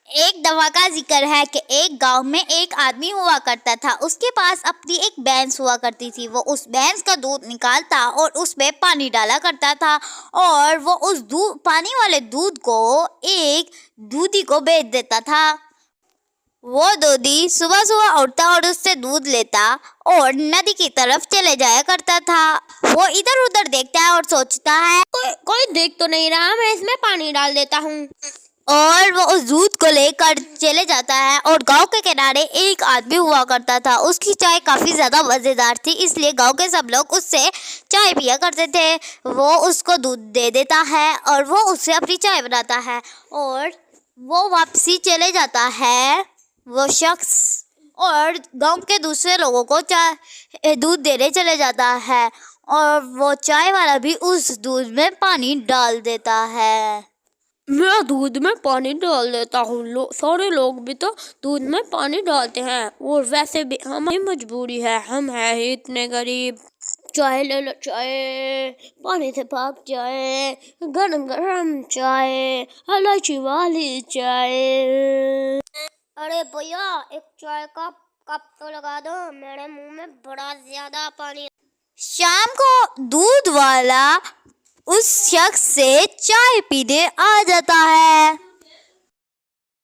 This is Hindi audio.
एक दवा का जिक्र है कि एक गांव में एक आदमी हुआ करता था। उसके पास अपनी एक भैंस हुआ करती थी। वो उस भैंस का दूध निकालता और उसमें पानी डाला करता था और वो उस दूध पानी वाले दूध को एक दूधी को बेच देता था। वो दूधी सुबह सुबह उठता और उससे दूध लेता और नदी की तरफ चले जाया करता था। वो इधर उधर देखता है और सोचता है कोई देख तो नहीं रहा, मैं इसमें पानी डाल देता हूँ। और वो उस दूध को लेकर चले जाता है। और गांव के किनारे एक आदमी हुआ करता था। उसकी चाय काफ़ी ज़्यादा मज़ेदार थी, इसलिए गांव के सब लोग उससे चाय पिया करते थे। वो उसको दूध दे देता है और वो उससे अपनी चाय बनाता है और वो वापसी चले जाता है वो शख्स, और गांव के दूसरे लोगों को चाय दूध देने चले जाता है। और वो चाय वाला भी उस दूध में पानी डाल देता है। मैं दूध में पानी डाल देता हूँ। सारे लोग भी तो दूध में पानी डालते हैं और वैसे भी हमारी मजबूरी है, हम हैं ही इतने गरीब। चाय ले लो, चाय पानी से पक जाए, गरम गरम चाय, इलायची वाली चाय। अरे भैया, एक चाय का कप तो लगा दो, मेरे मुंह में बड़ा ज्यादा पानी। शाम को दूध वाला उस शख्स से चाय पीने आ जाता है।